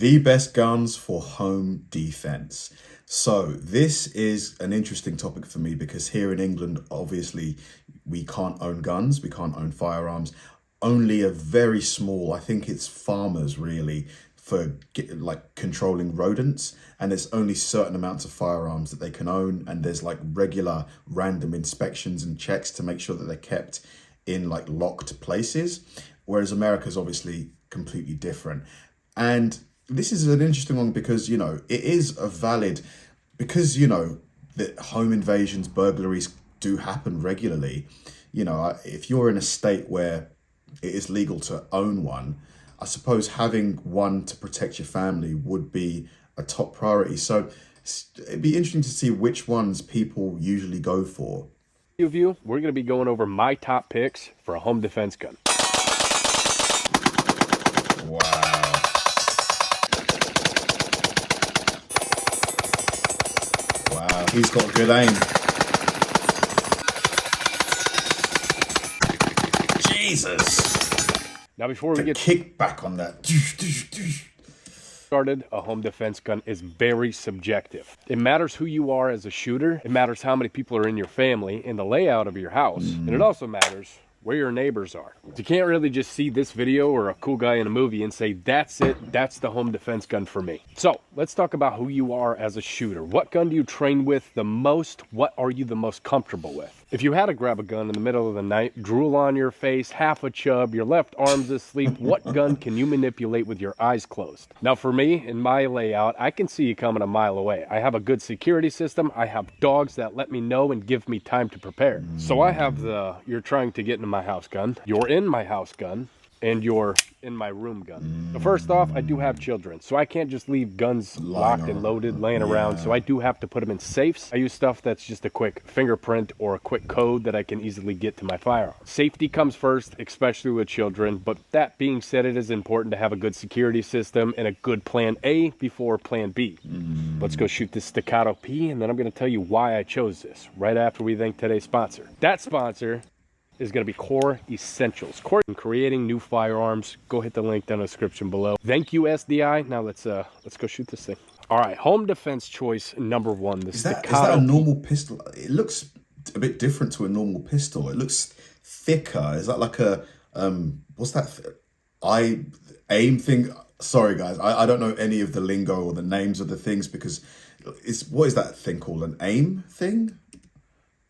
The best guns for home defense. So this is an interesting topic for me because here in England, obviously, we can't own guns, we can't own firearms. Only a very small, I think it's farmers really, for like controlling rodents, and there's only certain amounts of firearms that they can own, and there's like regular random inspections and checks to make sure that they're kept in like locked places, whereas America's obviously completely different. And this is an interesting one because, it is a valid, because, that home invasions, burglaries do happen regularly. If you're in a state where it is legal to own one, I suppose having one to protect your family would be a top priority. So it'd be interesting to see which ones people usually go for. We're going to be going over my top picks for a home defense gun. Wow. Wow, he's got good aim. Jesus. Now, before we get kick back on that started, a home defense gun is very subjective. It matters who you are as a shooter. It matters how many people are in your family and the layout of your house. And it also matters where your neighbors are. You can't really just see this video or a cool guy in a movie and say, that's it, that's the home defense gun for me. So let's talk about who you are as a shooter. What gun do you train with the most? What are you the most comfortable with? If you had to grab a gun in the middle of the night, drool on your face, half a chub, your left arm's asleep, what gun can you manipulate with your eyes closed? Now for me, in my layout, I can see you coming a mile away. I have a good security system. I have dogs that let me know and give me time to prepare. So I have the, you're trying to get into my house gun, you're in my house gun, and you're in my room gun. So first off, I do have children, so I can't just leave guns locked and loaded laying around, so I do have to put them in safes. I use stuff that's just a quick fingerprint or a quick code that I can easily get to my firearm. Safety comes first, especially with children, but that being said, it is important to have a good security system and a good plan A before plan B. Let's go shoot this staccato P, and then I'm gonna tell you why I chose this, right after we thank today's sponsor. That sponsor is going to be Core Essentials. Core in creating new firearms. Go hit the link down in the description below. Thank you, SDI. Now let's go shoot this thing. All right, home defense choice number one. The is that a normal pistol? It looks a bit different to a normal pistol. It looks thicker. Is that like a what's that? Aim thing. Sorry guys, I don't know any of the lingo or the names of the things because what is that thing called? An aim thing?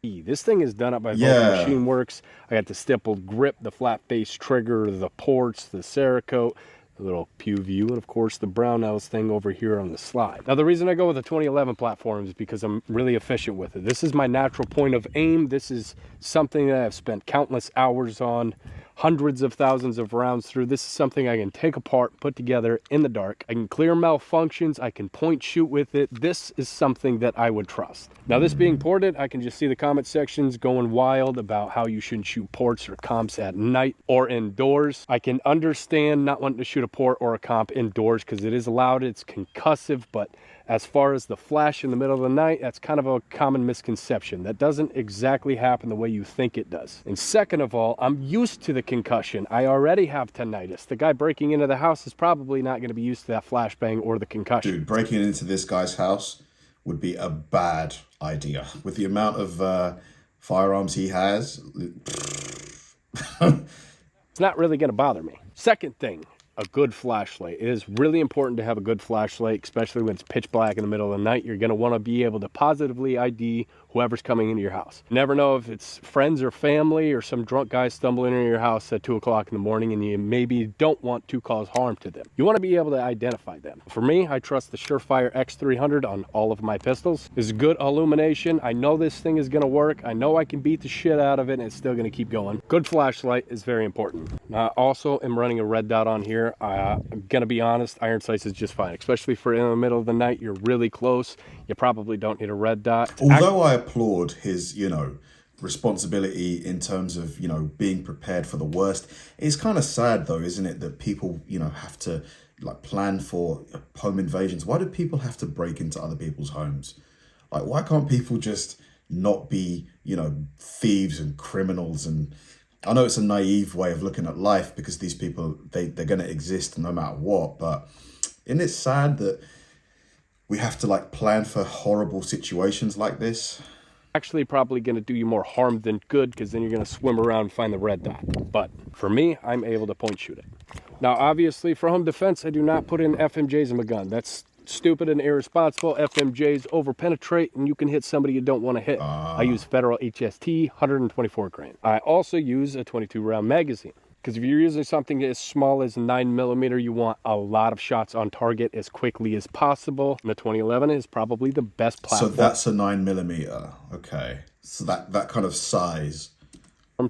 This thing is done up by Machine Works. I got the stippled grip, the flat face trigger, the ports, the Cerakote, the little pew view, and of course the Brownells thing over here on the slide. Now the reason I go with the 2011 platform is because I'm really efficient with it. This is my natural point of aim. This is something that I've spent countless hours on, hundreds of thousands of rounds through. This is something I can take apart, put together in the dark. I can clear malfunctions. I can point shoot with it. This is something that I would trust. Now this being ported, I can just see the comment sections going wild about how you shouldn't shoot ports or comps at night or indoors. I can understand not wanting to shoot a port or a comp indoors because it is loud, it's concussive, but as far as the flash in the middle of the night, that's kind of a common misconception. That doesn't exactly happen the way you think it does. And second of all, I'm used to the concussion. I already have tinnitus. The guy breaking into the house is probably not going to be used to that flashbang or the concussion. Dude, breaking into this guy's house would be a bad idea. With the amount of firearms he has. It's not really going to bother me. Second thing, a good flashlight. It is really important to have a good flashlight, especially when it's pitch black in the middle of the night. You're going to want to be able to positively ID whoever's coming into your house. You never know if it's friends or family or some drunk guy stumbling into your house at 2 o'clock in the morning and you maybe don't want to cause harm to them. You want to be able to identify them. For me, I trust the Surefire X300 on all of my pistols. It's good illumination. I know this thing is going to work. I know I can beat the shit out of it and it's still going to keep going. Good flashlight is very important. I also am running a red dot on here. I'm going to be honest, iron sights is just fine, especially for in the middle of the night. You're really close. You probably don't need a red dot. Although I applaud his, responsibility in terms of, being prepared for the worst. It's kind of sad though, isn't it, that people, have to like plan for home invasions. Why do people have to break into other people's homes? Like, why can't people just not be, thieves and criminals? And I know it's a naive way of looking at life because these people, they're going to exist no matter what, but Isn't it sad that we have to like plan for horrible situations like this? Actually probably going to do you more harm than good, because then you're going to swim around and find the red dot. But for me, I'm able to point shoot it. Now, obviously, for home defense, I do not put in FMJs in my gun. That's stupid and irresponsible. FMJs overpenetrate, and you can hit somebody you don't want to hit. I use Federal HST 124 grain. I also use a 22 round magazine, because if you're using something as small as 9mm, you want a lot of shots on target as quickly as possible. And the 2011 is probably the best platform. So that's a 9mm. Okay. So that kind of size.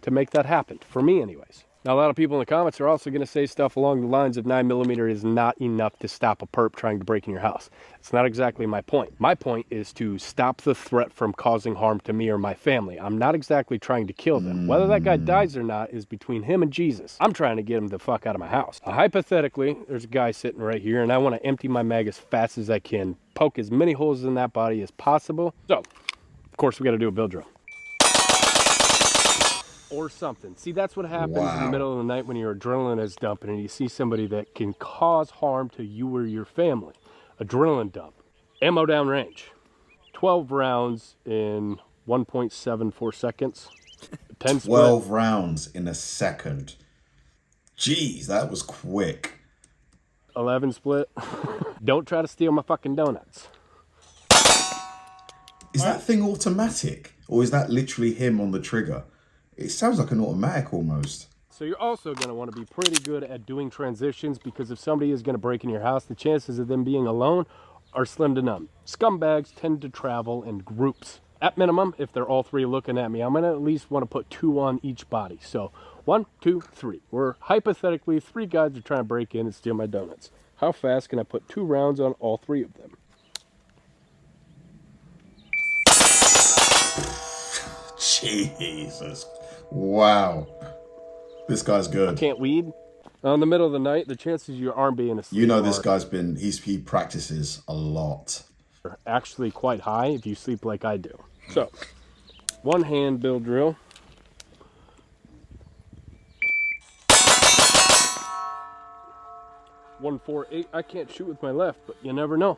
To make that happen, for me anyways. Now, a lot of people in the comments are also going to say stuff along the lines of 9mm is not enough to stop a perp trying to break in your house. It's not exactly my point. My point is to stop the threat from causing harm to me or my family. I'm not exactly trying to kill them. Whether that guy dies or not is between him and Jesus. I'm trying to get him the fuck out of my house. Hypothetically, there's a guy sitting right here, and I want to empty my mag as fast as I can, poke as many holes in that body as possible. So, of course, we got to do a bill drill. Or something. See, that's what happens in the middle of the night when your adrenaline is dumping and you see somebody that can cause harm to you or your family. Adrenaline dump. Ammo down range. 12 rounds in 1.74 seconds. 10 split. 12 rounds in a second. Jeez, that was quick. 11 split. Don't try to steal my fucking donuts. Is that thing automatic? Or is that literally him on the trigger? It sounds like an automatic almost. So you're also going to want to be pretty good at doing transitions, because if somebody is going to break in your house, the chances of them being alone are slim to none. Scumbags tend to travel in groups. At minimum, if they're all three looking at me, I'm going to at least want to put 2 on each body. So 1, 2, 3. We're hypothetically 3 guys are trying to break in and steal my donuts. How fast can I put 2 rounds on all 3 of them? Jesus. Wow. This guy's good. I can't weed. In the middle of the night, the chances of your arm being asleep, you know, this guy's been, he practices a lot. Are actually quite high if you sleep like I do. So, 1 hand bill drill. .148. I can't shoot with my left, but you never know.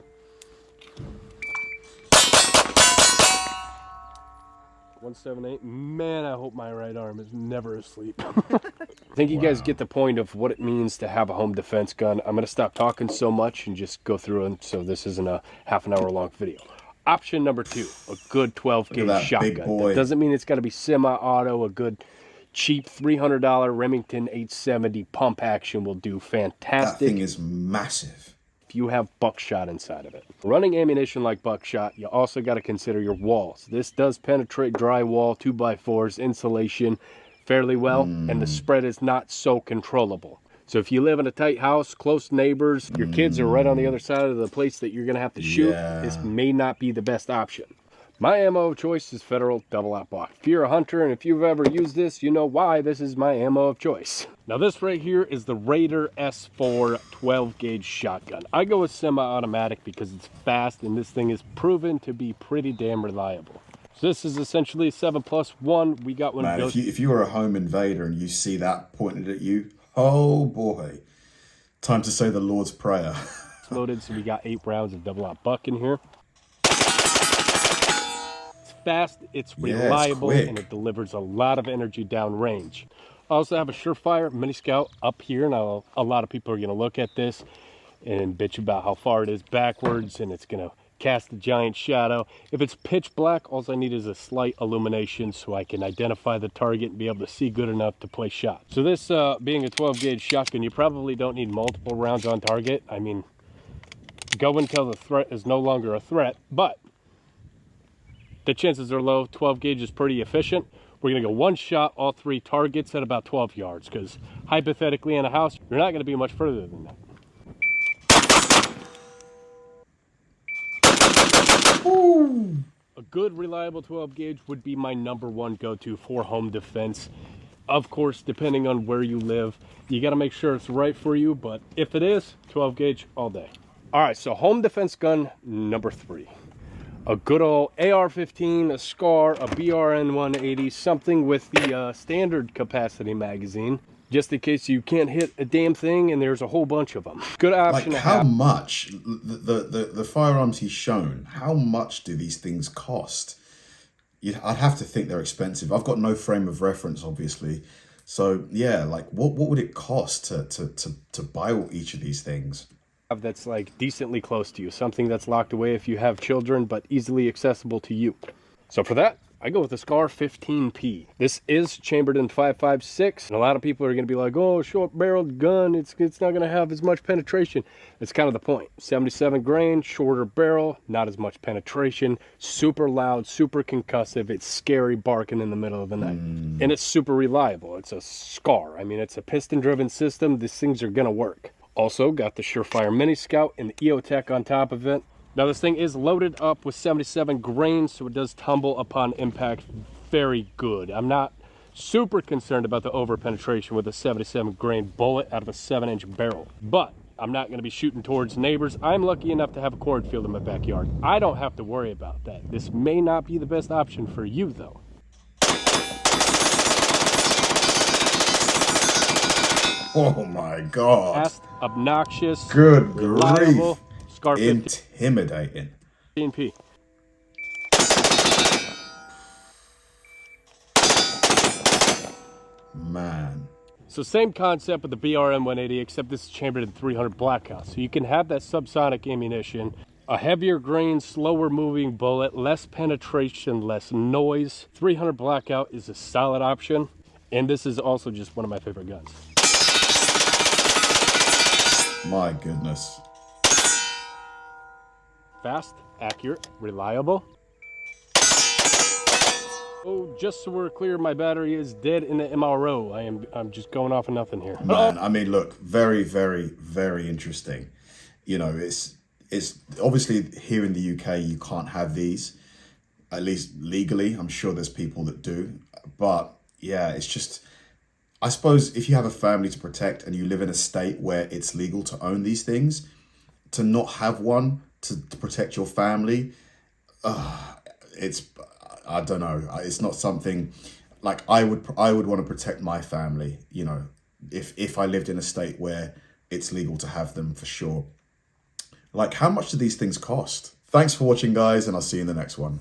178. Man, I hope my right arm is never asleep. I think you guys get the point of what it means to have a home defense gun. I'm going to stop talking so much and just go through it so this isn't a half-an-hour long video. Option number 2, a good 12 gauge shotgun. That doesn't mean it's got to be semi-auto. A good cheap $300 Remington 870 pump action will do fantastic. That thing is massive. You have buckshot inside of it. Running ammunition like buckshot, you also got to consider your walls. This does penetrate drywall, 2x4s, insulation fairly well, and the spread is not so controllable. So if you live in a tight house, close neighbors, your kids are right on the other side of the place that you're going to have to shoot, this may not be the best option. My ammo of choice is Federal double-aught block. If you're a hunter and if you've ever used this, you know why this is my ammo of choice. Now this right here is the Raider S4 12 gauge shotgun. I go with semi-automatic because it's fast and this thing is proven to be pretty damn reliable. So this is essentially a 7+1. We got one of those. If you were a home invader and you see that pointed at you, oh boy, time to say the Lord's Prayer. Loaded, so we got 8 rounds of double-aught buck in here. Fast, it's reliable, and it delivers a lot of energy downrange. I also have a Surefire Mini Scout up here. Now, a lot of people are going to look at this and bitch about how far it is backwards, and it's going to cast a giant shadow. If it's pitch black, all I need is a slight illumination so I can identify the target and be able to see good enough to place shots. So this being a 12 gauge shotgun, you probably don't need multiple rounds on target. I mean, go until the threat is no longer a threat, but the chances are low. 12 gauge is pretty efficient. We're going to go 1 shot, all 3 targets at about 12 yards, because hypothetically in a house, you're not going to be much further than that. Ooh. A good, reliable 12 gauge would be my #1 go-to for home defense. Of course, depending on where you live, you got to make sure it's right for you, but if it is, 12 gauge all day. All right, so home defense gun number 3. A good old AR-15, a SCAR, a BRN 180, something with the standard capacity magazine. just in case you can't hit a damn thing and there's a whole bunch of them. Good option Like to how have. much, the firearms he's shown, how much do these things cost? I'd have to think they're expensive. I've got no frame of reference, obviously. So yeah, like what would it cost to buy each of these things? That's like decently close to you, something that's locked away if you have children, but easily accessible to you. So for that, I go with the Scar 15P. This is chambered in 5.56, and a lot of people are going to be like, oh, short-barreled gun, it's not going to have as much penetration. That's kind of the point. 77 grain, shorter barrel, not as much penetration, super loud, super concussive. It's scary barking in the middle of the night. And it's super reliable. It's a Scar. I mean, it's a piston-driven system. These things are going to work. Also got the Surefire Mini Scout and the EOTech on top of it. Now this thing is loaded up with 77 grain, so it does tumble upon impact very good. I'm not super concerned about the over penetration with a 77 grain bullet out of a 7-inch barrel, but I'm not going to be shooting towards neighbors. I'm lucky enough to have a cornfield in my backyard. I don't have to worry about that. This may not be the best option for you though. Oh my God. Fast, obnoxious, Good reliable, grief. Scar Intimidating. 15P. Man. So same concept with the BRM 180, except this is chambered in 300 Blackout. So you can have that subsonic ammunition, a heavier grain, slower moving bullet, less penetration, less noise. 300 Blackout is a solid option. And this is also just one of my favorite guns. My goodness. Fast, accurate, reliable. Oh, just so we're clear, my battery is dead in the MRO. I'm just going off of nothing here. Man, I mean, look, very, very, very interesting. You know, it's obviously here in the UK, you can't have these, at least legally. I'm sure there's people that do. But yeah, it's just, I suppose if you have a family to protect and you live in a state where it's legal to own these things, to not have one to protect your family, I don't know. It's not something like I would want to protect my family, you know, if I lived in a state where it's legal to have them for sure. Like, how much do these things cost? Thanks for watching, guys, and I'll see you in the next one.